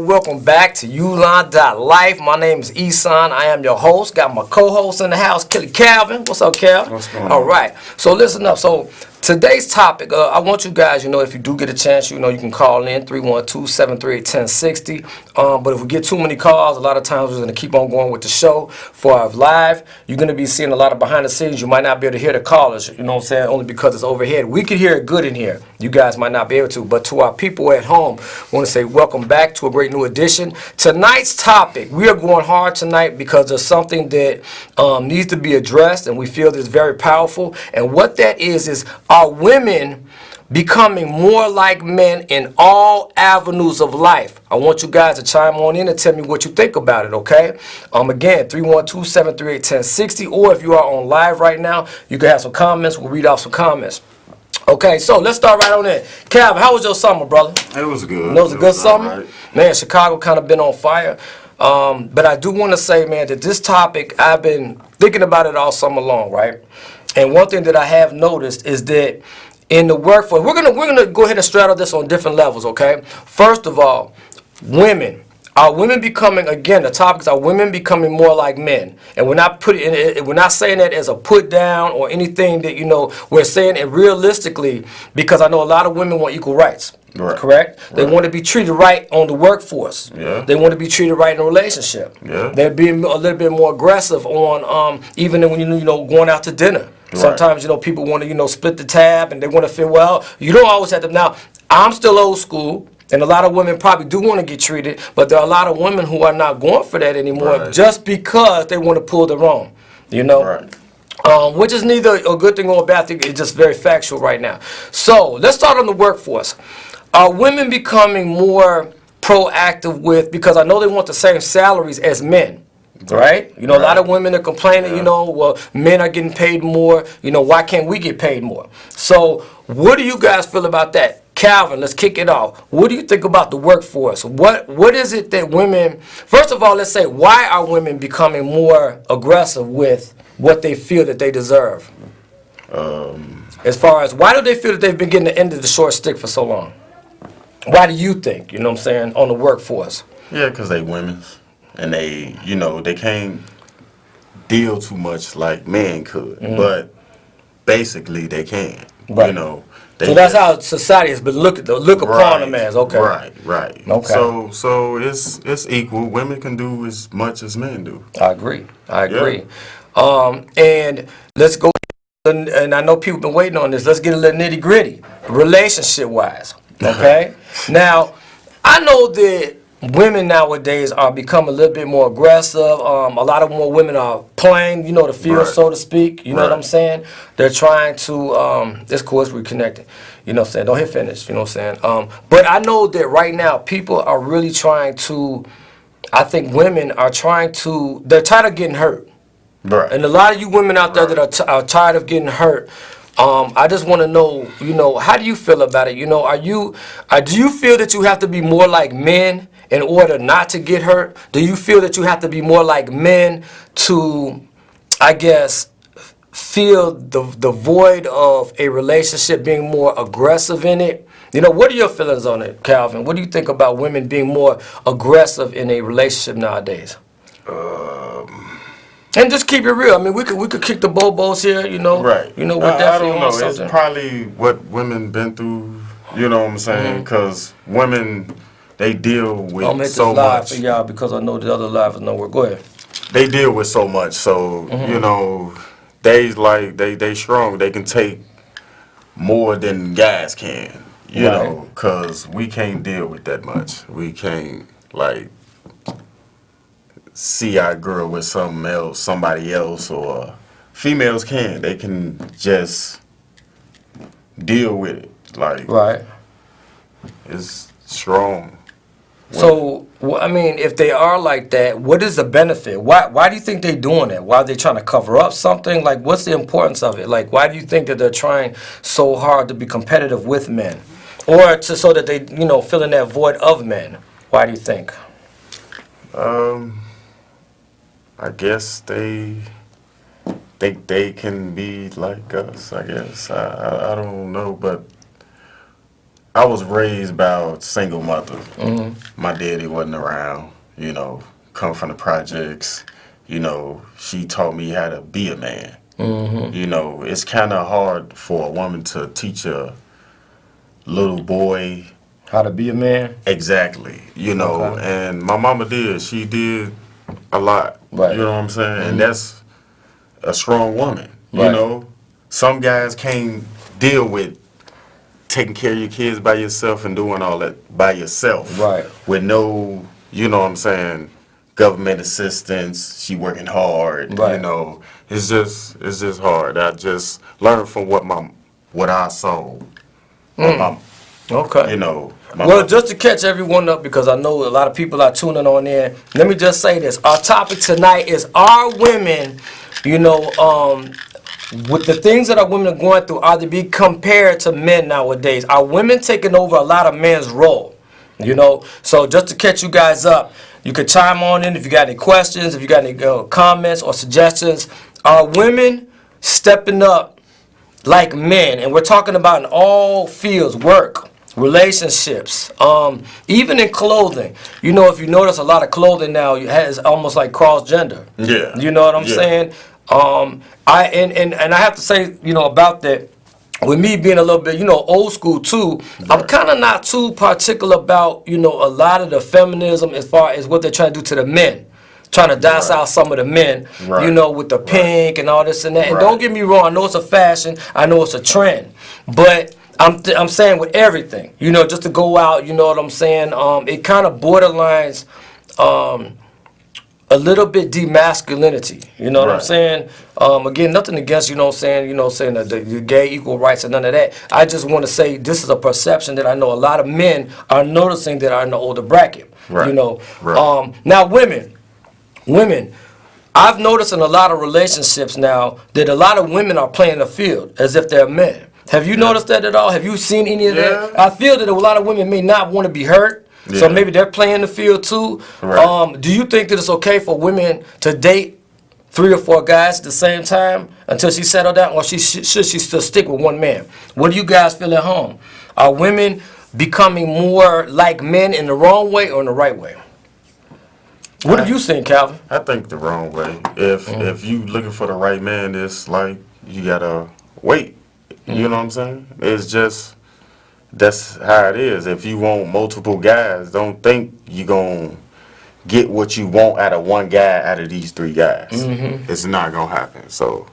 welcome back to Ulon.Life. My name is Eson. I am your host. Got my co-host in the house, Kelly Calvin. What's up, Calvin? What's going on? All right. So listen up. So today's topic, I want you guys, if you do get a chance, you can call in 312-738-1060. But if we get too many calls, a lot of times we're going to keep on going with the show. For our live, you're going to be seeing a lot of behind the scenes. You might not be able to hear the callers, only because it's overhead. We can hear it good in here. You guys might not be able to. But to our people at home, I want to say welcome back to a great new edition. Tonight's topic, we are going hard tonight because there's something that needs to be addressed, and we feel that it's very powerful. And what that is are women becoming more like men in all avenues of life? I want you guys to chime on in and tell me what you think about it, okay? Again, 312-738-1060, or if you are on live right now, you can have some comments. We'll read off some comments. Okay, so let's start right on in. Calvin, how was your summer, brother? It was good. It was a good summer? Right. Man, Chicago kind of been on fire. But I do want to say, man, that this topic, I've been thinking about it all summer long, right? And one thing that I have noticed is that in the workforce, we're gonna go ahead and straddle this on different levels, okay? First of all, women. Are women becoming, again, the topics are women becoming more like men? And we're not saying that as a put down or anything that, we're saying it realistically, because I know a lot of women want equal rights. Right. Correct? They want to be treated right on the workforce. Yeah. They want to be treated right in a relationship. Yeah. They're being a little bit more aggressive on even when going out to dinner. Right. Sometimes people want to split the tab, and they want to feel, well, you don't always have to. Now, I'm still old school, and a lot of women probably do want to get treated, but there are a lot of women who are not going for that anymore, Right. just because they want to pull their own. Right. Which is neither a good thing or a bad thing. It's just very factual right now. So let's start on the workforce. Are women becoming more proactive because I know they want the same salaries as men, right? A lot of women are complaining, well, men are getting paid more. Why can't we get paid more? So what do you guys feel about that? Calvin, let's kick it off. What do you think about the workforce? What is it that women, first of all, let's say, why are women becoming more aggressive with what they feel that they deserve? As far as, why do they feel that they've been getting the end of the short stick for so long? Why do you think, on the workforce? Yeah, because they women's. And they, they can't deal too much like men could. Mm-hmm. But basically they can. Right. So that's how society has been look upon them as. Okay. Right. Okay. So it's equal. Women can do as much as men do. I agree. And let's go, and I know people been waiting on this. Let's get a little nitty gritty, relationship wise. Okay. Now, I know that women nowadays are becoming a little bit more aggressive. A lot of more women are playing, the field, Right. so to speak. You know Right. what I'm saying? They're trying to, this course reconnected. You know what I'm saying? Don't hit finish. You know what I'm saying? But I know that right now people are really trying to, I think women are they're tired of getting hurt. Right. And a lot of you women out there that are tired of getting hurt, I just want to know, how do you feel about it? Do you feel that you have to be more like men in order not to get hurt? Do you feel that you have to be more like men to, I guess, feel the void of a relationship, being more aggressive in it? What are your feelings on it, Calvin? What do you think about women being more aggressive in a relationship nowadays? And just keep it real. I mean, we could kick the bobos here, Right. We're definitely I don't know. on something. It's probably what women been through. You know what I'm saying? Because women, they deal with I'm making so this live much. for y'all because I know the other live is nowhere. Go ahead. They deal with so much. So they strong. They can take more than guys can. You Right. know, because we can't deal with that much. We can't see our girl with somebody else, or females can. They can just deal with it. Right. It's strong. So, I mean, if they are like that, what is the benefit? Why do you think they're doing that? Why are they trying to cover up something? What's the importance of it? Why do you think that they're trying so hard to be competitive with men? Or so that they, fill in that void of men? Why do you think? I guess they think they can be like us. I guess I don't know, but I was raised by a single mother. My daddy wasn't around. Come from the projects. She taught me how to be a man. It's kind of hard for a woman to teach a little boy How to be a man. exactly. Okay. And my mama did. She did a lot. Right. You know what I'm saying? And that's a strong woman. Right. Some guys can't deal with taking care of your kids by yourself and doing all that by yourself. Right. With no, government assistance. She working hard. Right. It's just hard. I just learned from what I saw. My mom, Okay. my Well, mother. just to catch everyone up, because I know a lot of people are tuning on in, let me just say this. Our topic tonight is, are women, with the things that our women are going through, are they be compared to men nowadays? Are women taking over a lot of men's role? So just to catch you guys up, you could chime on in if you got any questions, if you got any comments or suggestions. Are women stepping up like men? And we're talking about in all fields: work, relationships, even in clothing. If you notice, a lot of clothing now has almost like cross gender. Yeah. You know what I'm Yeah. saying? I have to say, about that. With me being a little bit, old school too, I'm Right. kind of not too particular about, a lot of the feminism as far as what they're trying to do to the men. Trying to dice Right. out some of the men, Right. with the Right. pink and all this and that. And Right. don't get me wrong, I know it's a fashion, I know it's a trend. But I'm saying with everything, just to go out, you know what I'm saying? It kind of borderlines a little bit demasculinity, you know what I'm Right. saying? Again, nothing against, saying that the gay equal rights and none of that. I just want to say this is a perception that I know a lot of men are noticing that are in the older bracket. Right. Right. Now women, I've noticed in a lot of relationships now that a lot of women are playing the field as if they're men. Have you noticed that at all? Have you seen any of that? Yeah. I feel that a lot of women may not want to be hurt. So Yeah. maybe they're playing the field too. Right. Do you think that it's okay for women to date 3 or 4 guys at the same time until she settled down, or should she still stick with one man? What do you guys feel at home? Are women becoming more like men in the wrong way or in the right way? What do you think, Calvin? I think the wrong way. If you looking for the right man, it's like you gotta wait. You know what I'm saying? It's just that's how it is. If you want multiple guys, don't think you gonna get what you want out of one guy out of these 3 guys. It's not gonna happen. So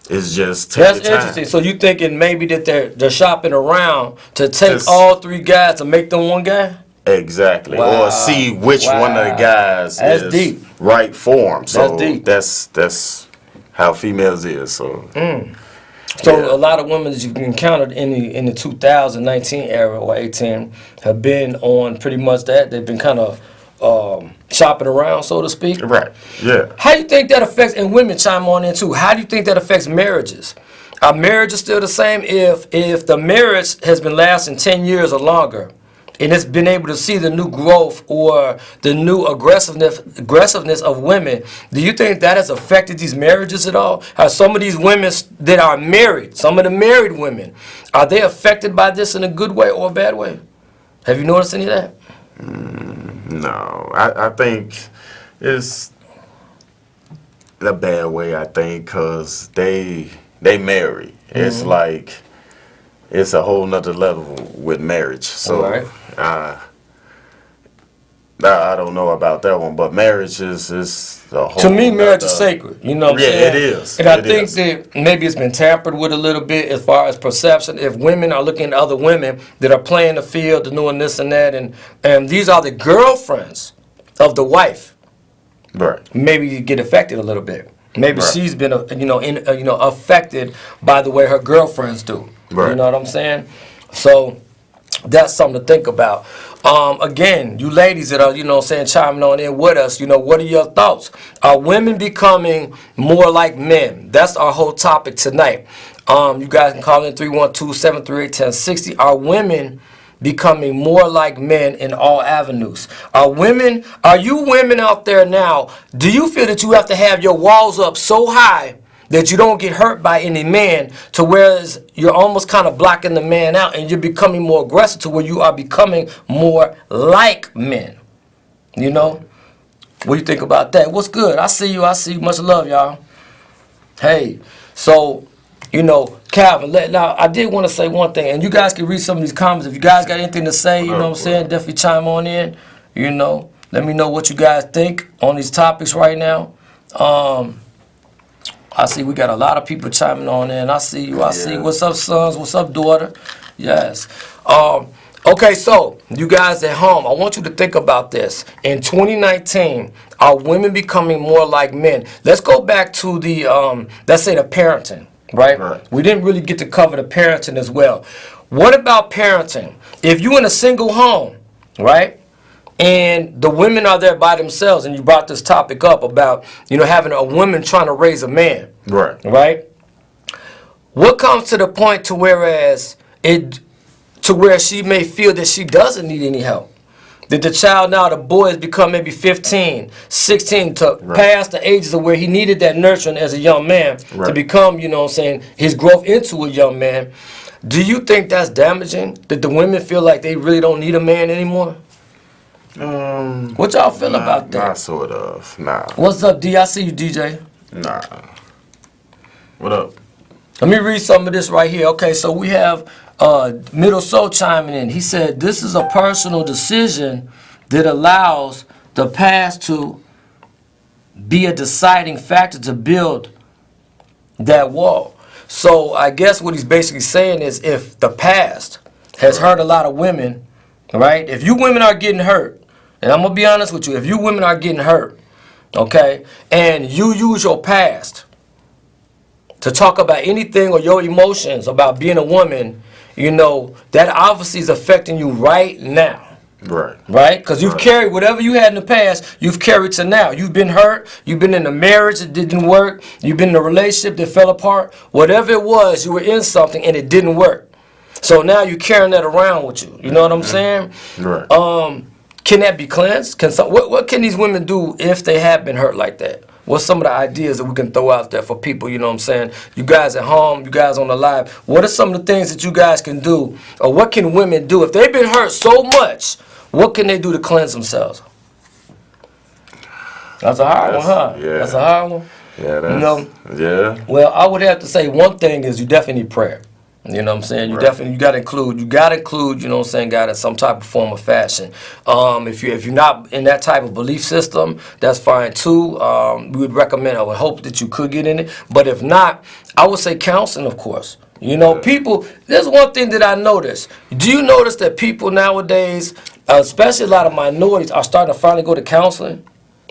it's just take That's your time. interesting. So you thinking maybe that they're shopping around to take Just- all 3 guys to make them one guy? Exactly. Wow. Or see which one of the guys That's is deep. right for him. So That's deep. that's how females is. So So yeah. a lot of women that you've encountered in the 2019 era or 18 have been on pretty much that. They've been kind of shopping around, so to speak. Right. Yeah. How do you think that affects, and women chime on in too, how do you think that affects marriages? Are marriages still the same if the marriage has been lasting 10 years or longer, and it's been able to see the new growth or the new aggressiveness of women? Do you think that has affected these marriages at all? Are some of these women that are married, some of the married women, are they affected by this in a good way or a bad way? Have you noticed any of that? No. I think it's a bad way, I think, because they marry. It's like it's a whole nother level with marriage. So All right. I don't know about that one, but marriage is a whole To me, marriage is nother- sacred. You know what I'm Yeah, saying? it is. And I It think is. that maybe it's been tampered with a little bit as far as perception. If women are looking at other women that are playing the field and doing this and that, and these are the girlfriends of the wife, Right. maybe you get affected a little bit. Maybe Right. she's been, affected by the way her girlfriends do. You Right. know what I'm saying? So that's something to think about. Again, you ladies that are, chiming on in with us, what are your thoughts? Are women becoming more like men? That's our whole topic tonight. You guys can call in 312-738-1060. Are women becoming more like men in all avenues? Are you women out there now, do you feel that you have to have your walls up so high that you don't get hurt by any man, to whereas you're almost kind of blocking the man out and you're becoming more aggressive to where you are becoming more like men. You know? What do you think about that? What's good? I see you. Much love, y'all. Hey, so, you know, Calvin, now I did want to say one thing, and you guys can read some of these comments. If you guys got anything to say, you know what I'm saying, definitely chime on in. You know, let me know what you guys think on these topics right now. I see we got a lot of people chiming on in. I see you. I see. What's up, sons? What's up, daughter? Yes. Okay, so you guys at home, I want you to think about this. In 2019, are women becoming more like men? Let's go back to the, let's say the parenting, right? We didn't really get to cover the parenting as well. What about parenting? If you're in a single home, right? And the women are there by themselves, and you brought this topic up about, you know, having a woman trying to raise a man. Right? What comes to the point to whereas to where she may feel that she doesn't need any help? That the child now, the boy has become maybe 15, 16, to past the ages of where he needed that nurturing as a young man to become, you know what I'm saying, his growth into a young man. Do you think that's damaging? That the women feel like they really don't need a man anymore? What y'all feel about that? Nah, sort of. Nah. What's up, D? I see you, DJ. Nah. What up? Let me read some of this right here. Okay, so we have Middle Soul chiming in. He said, this is a personal decision that allows the past to be a deciding factor to build that wall. So I guess what he's basically saying is if the past has hurt a lot of women, right? If you women are getting hurt, and I'm going to be honest with you, if you women are getting hurt, okay, and you use your past to talk about anything or your emotions about being a woman, you know, that obviously is affecting you right now. Right? Because you've carried whatever you had in the past, you've carried to now. You've been hurt, you've been in a marriage that didn't work, you've been in a relationship that fell apart. Whatever it was, you were in something and it didn't work. So now you're carrying that around with you. You know what I'm saying? Can that be cleansed? What can these women do if they have been hurt like that? What's some of the ideas that we can throw out there for people, you know what I'm saying? You guys at home, you guys on the live, what are some of the things that you guys can do? Or what can women do? If they've been hurt so much, what can they do to cleanse themselves? That's a hard one, huh? Yeah. That's a hard one? Yeah, that's, you know? Yeah. Well, I would have to say one thing is you definitely need prayer. You know what I'm saying? You definitely, you gotta include, you know what I'm saying, God, in some type of form or fashion. If you're not in that type of belief system, that's fine too. We would recommend, I would hope that you could get in it. But if not, I would say counseling, of course. You know, people, there's one thing that I noticed. Do you notice that people nowadays, especially a lot of minorities, are starting to finally go to counseling?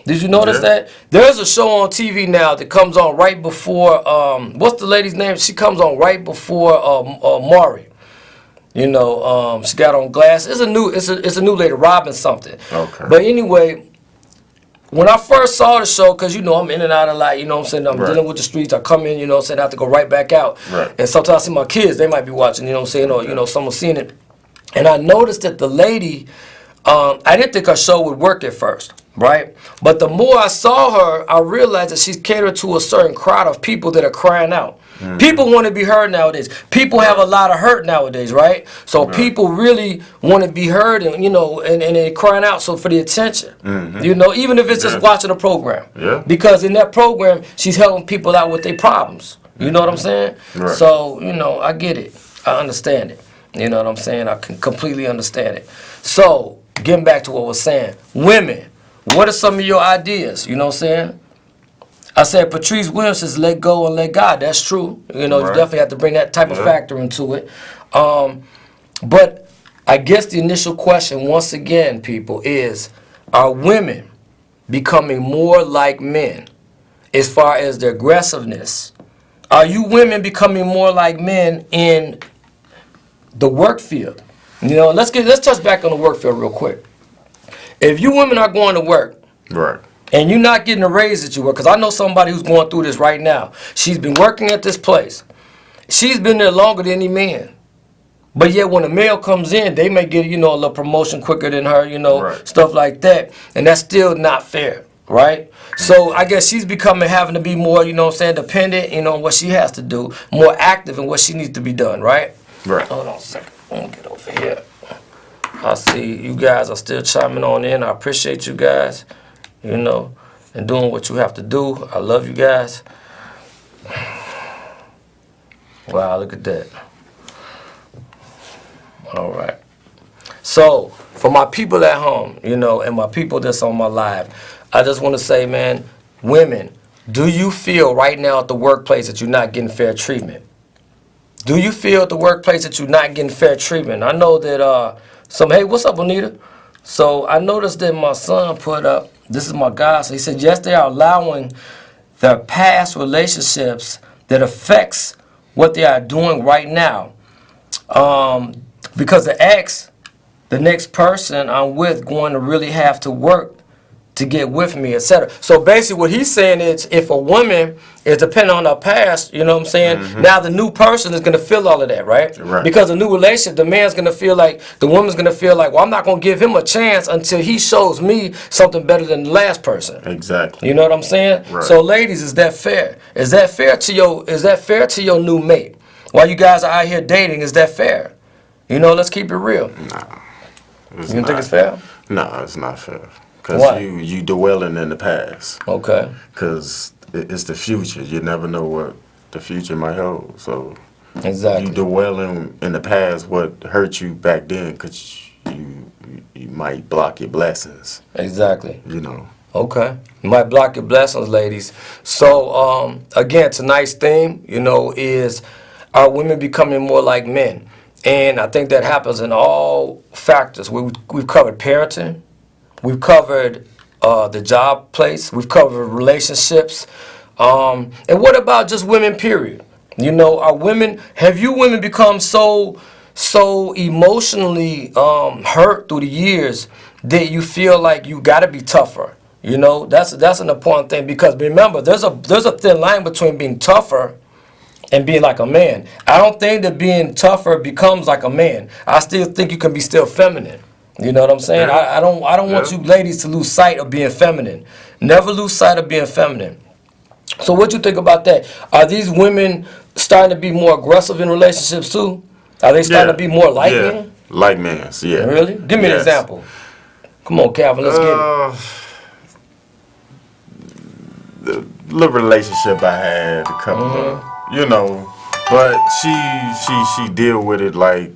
Did you notice that? There's a show on TV now that comes on right before, what's the lady's name? She comes on right before Maury. You know, she got on glasses. It's a new lady, Robin something. Okay. But anyway, when I first saw the show, because, you know, I'm in and out a lot, you know what I'm saying? I'm dealing with the streets. I come in, you know what I'm saying? I have to go right back out. And sometimes I see my kids, they might be watching, you know what I'm saying? Or, you know, someone seeing it. And I noticed that the lady, I didn't think her show would work at first. Right? But the more I saw her, I realized that she's catered to a certain crowd of people that are crying out. People want to be heard nowadays. People have a lot of hurt nowadays, right? So people really want to be heard and, you know, and they're crying out so for the attention. You know, even if it's just watching a program. Because in that program, she's helping people out with their problems. You know what I'm saying? So, you know, I get it. I understand it. You know what I'm saying? I can completely understand it. So, getting back to what I was saying. Women. What are some of your ideas? You know what I'm saying? I said Patrice Williams says let go and let God. That's true. You know, you definitely have to bring that type of factor into it. But I guess the initial question, once again, people, is are women becoming more like men as far as their aggressiveness? Are you women becoming more like men in the work field? You know, let's touch back on the work field real quick. If you women are going to work, and you're not getting a raise at your work, because I know somebody who's going through this right now. She's been working at this place. She's been there longer than any man. But yet when a male comes in, they may get, you know, a little promotion quicker than her, you know, stuff like that. And that's still not fair. right? So I guess she's having to be more, you know what I'm saying, dependent, on what she has to do, more active in what she needs to be done, right? Right. Hold on a second. Let me get over here. I see you guys are still chiming on in. I appreciate you guys, and doing what you have to do. I love you guys. Wow, look at that. All right. So, for my people at home, and my people that's on my live, I just want to say, man, women, do you feel right now at the workplace that you're not getting fair treatment? Do you feel at the workplace that you're not getting fair treatment? I know that hey, what's up, Anita? So I noticed that my son put up, this is my guy, so he said, yes, they are allowing their past relationships that affects what they are doing right now. Because the next person I'm with going to really have to work to get with me, etc. So basically what he's saying is if a woman is dependent on her past, you know what I'm saying, now the new person is going to feel all of that, right? Because the new relationship, the man's going to feel like, the woman's going to feel like, well, I'm not going to give him a chance until he shows me something better than the last person. Exactly. You know what I'm saying? Right. So ladies, is that fair? Is that fair to your new mate? While you guys are out here dating, is that fair? Let's keep it real. Nah. You don't think it's fair? No, it's not fair. Because you dwelling in the past. Okay. Because it's the future. You never know what the future might hold. So exactly. You dwelling in the past what hurt you back then because you might block your blessings. Exactly. Okay. You might block your blessings, ladies. So, again, tonight's theme, is are women becoming more like men? And I think that happens in all factors. We've covered parenting. We've covered the job place. We've covered relationships. And what about just women, period? Have you women become so emotionally hurt through the years that you feel like you got to be tougher? That's an important thing because remember, there's a thin line between being tougher and being like a man. I don't think that being tougher becomes like a man. I still think you can be still feminine. You know what I'm saying? Yeah. I don't want you ladies to lose sight of being feminine. Never lose sight of being feminine. So what you think about that? Are these women starting to be more aggressive in relationships too? Are they starting to be more like men? Like men, yeah. Really? Give me an example. Come on, Calvin, let's get it. The little relationship I had, a couple of, but she deal with it like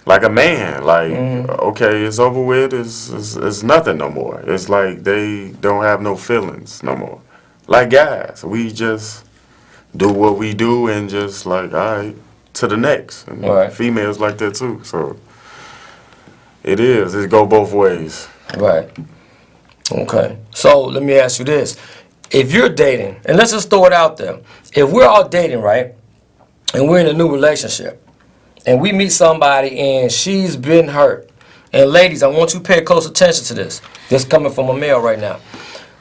a man. Like, okay, it's over with. It's nothing no more. It's like they don't have no feelings no more. Like guys, we just do what we do and just like, all right, to the next. And females like that too. So it go both ways. Right. Okay. So let me ask you this. If you're dating, and let's just throw it out there. If we're all dating, right, and we're in a new relationship, and we meet somebody and she's been hurt, and ladies, I want you to pay close attention to this. This is coming from a male right now.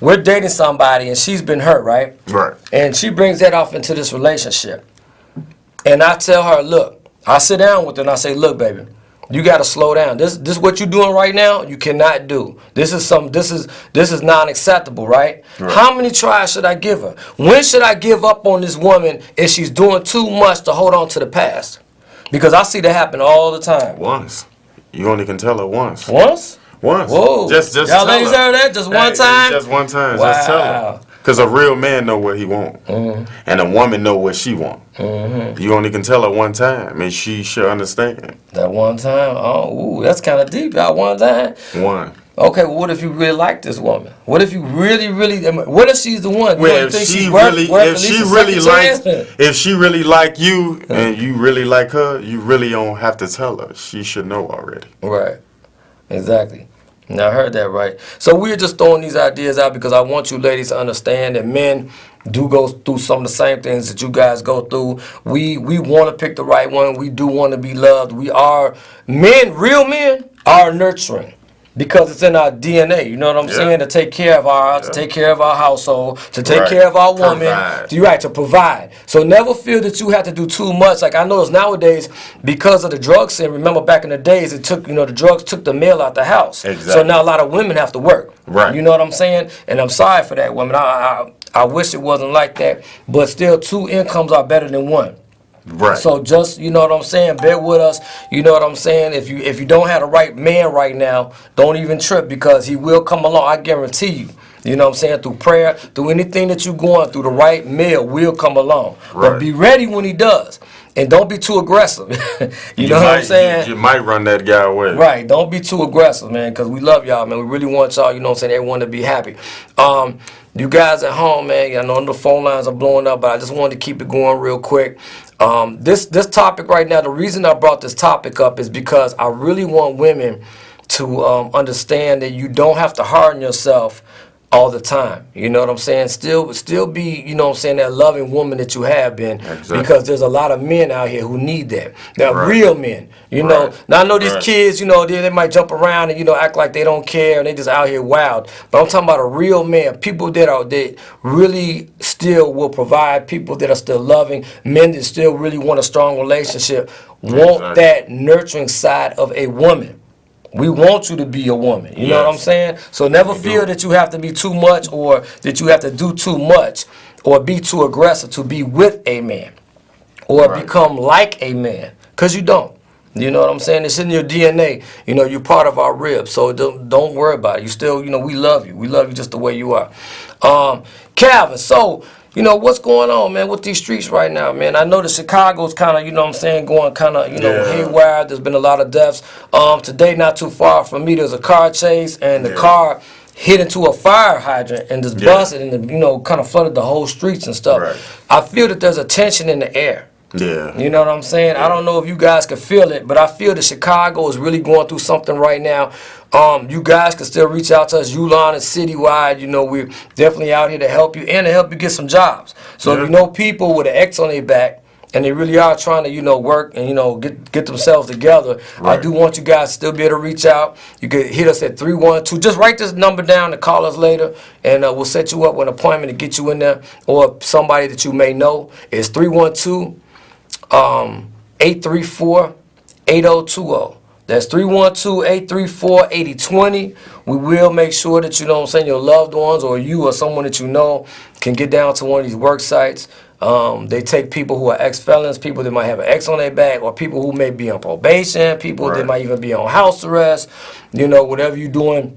We're dating somebody and she's been hurt, right? Right. And she brings that off into this relationship. And I tell her, look, I sit down with her and I say, look, baby, you got to slow down. This what you're doing right now, you cannot do. This is non-acceptable, right? How many tries should I give her? When should I give up on this woman if she's doing too much to hold on to the past? Because I see that happen all the time. Once. You only can tell her once. Once? Once. Whoa. Just y'all ladies heard that? Just one time? Just one time. Wow. Just tell her. Because a real man know what he want. And a woman know what she want. You only can tell her one time, and she should understand. That one time? Oh, ooh, that's kind of deep. That one time? One. Okay, well, what if you really like this woman? What if you really, what if she's the one? Well, if she really like you and you really like her, you really don't have to tell her. She should know already. Right. Exactly. Now, I heard that right. So we're just throwing these ideas out because I want you ladies to understand that men do go through some of the same things that you guys go through. We want to pick the right one. We do want to be loved. We are men, real men are nurturing. Because it's in our DNA, you know what I'm Yeah. saying? To take care of ours, to Yeah. take care of our household, to take Right. care of our woman. Provide. You're right, to provide. So never feel that you have to do too much. Like I notice nowadays, because of the drug scene, remember back in the days, it took, the drugs took the male out the house. So Exactly. now a lot of women have to work. Right. You know what I'm saying? And I'm sorry for that, women. I wish it wasn't like that. But still, 2 incomes are better than 1. Right. So just, you know what I'm saying, bear with us. You know what I'm saying? If you don't have the right man right now, don't even trip, because he will come along. I guarantee you. You know what I'm saying? Through prayer, through anything that you're going through, the right male will come along. Right. But be ready when he does. And don't be too aggressive. you know what I'm saying? You might run that guy away. Right. Don't be too aggressive, man, because we love y'all, man. We really want y'all, you know what I'm saying, everyone to be happy. You guys at home, man, I know the phone lines are blowing up, but I just wanted to keep it going real quick. This topic right now, the reason I brought this topic up is because I really want women to understand that you don't have to harden yourself all the time. You know what I'm saying? Still be, you know what I'm saying, that loving woman that you have been. Exactly. Because there's a lot of men out here who need that. They're Right. real men. You know. Right. Now I know these Right. kids, they might jump around and, act like they don't care and they just out here wild. But I'm talking about a real man, people that really still will provide, people that are still loving, men that still really want a strong relationship, want Exactly. that nurturing side of a woman. We want you to be a woman. You know what I'm Yes. saying? So never We feel do. that you have to be too much, or that you have to do too much, or be too aggressive to be with a man, or Right. become like a man, because you don't. You know what I'm saying? It's in your DNA. You're part of our ribs, so don't worry about it. You still, we love you. We love you just the way you are. Calvin, so, what's going on, man, with these streets right now, man? I know that Chicago's kind of, going kind of, Yeah. haywire. There's been a lot of deaths. Today, not too far from me, there's a car chase, and the Yeah. car hit into a fire hydrant and just Yeah. busted and, kind of flooded the whole streets and stuff. Right. I feel that there's a tension in the air. Yeah. You know what I'm saying? I don't know if you guys can feel it, but I feel that Chicago is really going through something right now. You guys can still reach out to us, Ulon and Citywide. We're definitely out here to help you and to help you get some jobs. So Yeah. if you know people with an X on their back and they really are trying to, work and, get themselves together, I Right. do want you guys to still be able to reach out. You can hit us at 312. Just write this number down and call us later, and we'll set you up with an appointment to get you in there, or somebody that you may know. It's 312. 834-8020. That's 312-834-8020. We will make sure that, your loved ones or you or someone that you know can get down to one of these work sites. They take people who are ex-felons, people that might have an X on their back, or people who may be on probation, people that Right. might even be on house arrest. Whatever you're doing,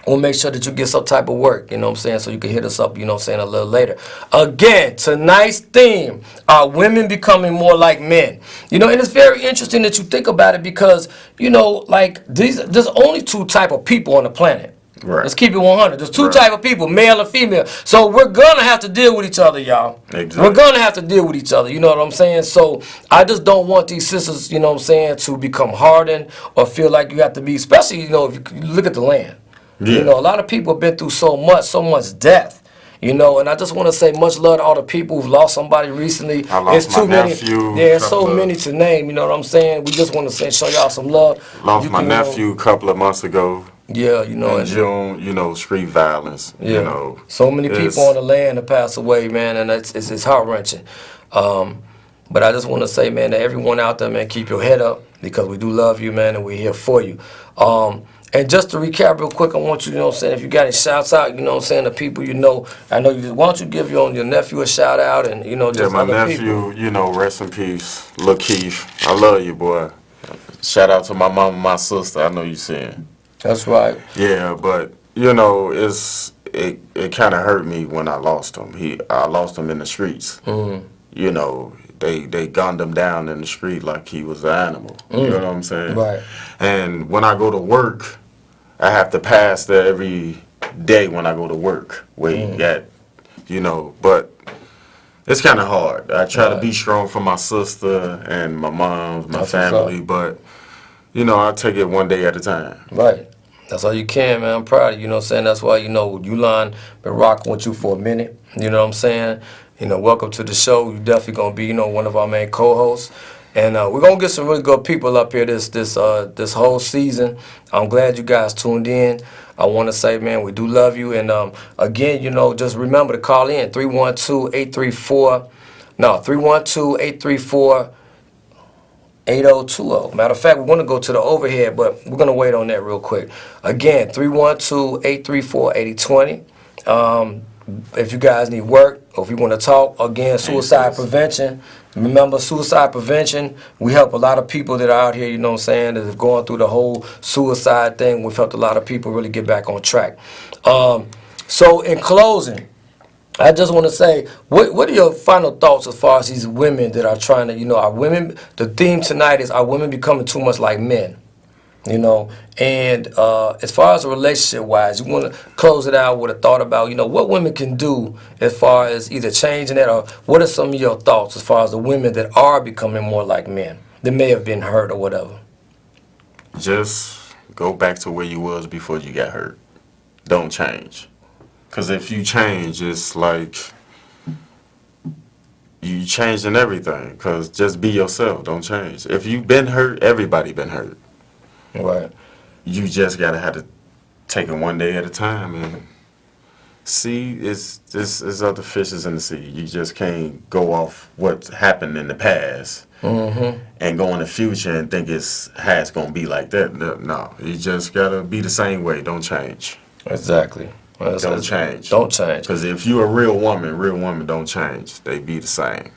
we'll make sure that you get some type of work, you know what I'm saying, so you can hit us up, a little later. Again, tonight's theme, are women becoming more like men? And it's very interesting that you think about it, because, there's only 2 type of people on the planet. Right. Let's keep it 100. There's 2 Right. type of people, male and female. So we're going to have to deal with each other, y'all. Exactly. We're going to have to deal with each other, you know what I'm saying? So I just don't want these sisters, to become hardened or feel like you have to be, especially, if you look at the land. Yeah. A lot of people have been through so much death. And I just want to say much love to all the people who've lost somebody recently. I lost It's too my many. nephew, There's so couple of- many to name. You know what I'm saying? We just want to show y'all some love. Lost You my can, nephew a couple of months ago. Yeah, In and June, street violence. yeah. So many people on the land have passed away, man, and it's heart wrenching. But I just want to say, man, to everyone out there, man, keep your head up, because we do love you, man, and we're here for you. And just to recap real quick, I want you, if you got any shouts out, the people I know why don't you give your nephew a shout out, and, just Yeah, my other people. nephew, rest in peace, Lil Keith. I love you, boy. Shout out to my mom and my sister. I know you seeing. That's right. Yeah, but it kind of hurt me when I lost him. I lost him in the streets. They gunned him down in the street like he was an animal. You know what I'm saying? Right. And when I go to work, I have to pass there every day when I go to work. Where you got, but it's kind of hard. I try to be strong for my sister and my mom, my That's family, what's but I take it one day at a time. Right. That's all you can, man. I'm proud of you, That's why, Ulon been rocking with you for a minute. You know what I'm saying? Welcome to the show. You definitely going to be, one of our main co-hosts. And we're gonna get some really good people up here this whole season. I'm glad you guys tuned in. I want to say, man, we do love you. And again, just remember to call in 312-834. No, 312-834. 8020. Matter of fact, we're going to go to the overhead, but we're going to wait on that real quick. Again, 312-834-8020. If you guys need work or if you want to talk, again, suicide prevention. Remember, suicide prevention, we help a lot of people that are out here, that are going through the whole suicide thing. We've helped a lot of people really get back on track. So in closing, I just want to say, what are your final thoughts as far as these women that are trying to, are women, the theme tonight is, are women becoming too much like men? And as far as a relationship-wise, you want to close it out with a thought about, what women can do as far as either changing that, or what are some of your thoughts as far as the women that are becoming more like men, that may have been hurt or whatever? Just go back to where you was before you got hurt. Don't change. Because if you change, it's like you changing everything. Because just be yourself. Don't change. If you've been hurt, everybody been hurt. Right. You just got to have to take it one day at a time and see, it's other fishes in the sea. You just can't go off what happened in the past and go in the future and think it's how it's going to be like that. No, you just got to be the same way. Don't change. Exactly. Don't change. Don't change. Because if you're a real woman don't change. They be the same.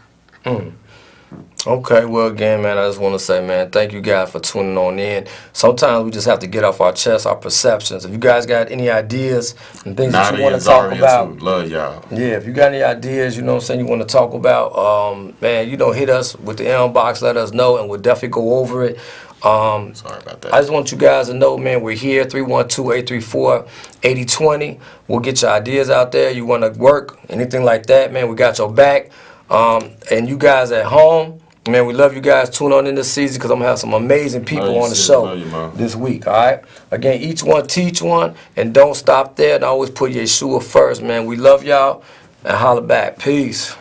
Okay, well, again, man, I just want to say, man, thank you guys for tuning on in. Sometimes we just have to get off our chest, our perceptions. If you guys got any ideas and things that you want to talk about, love y'all. Yeah, if you got any ideas, you want to talk about, man, hit us with the inbox, let us know, and we'll definitely go over it. Sorry about that. I just want you guys to know, man, we're here, 312-834-8020. We'll get your ideas out there. You want to work, anything like that, man, we got your back. And you guys at home, man, we love you guys. Tune on in this season because I'm going to have some amazing people on the show this week, all right? Again, each one teach one, and don't stop there. And always put Yeshua first, man. We love y'all, and holla back. Peace.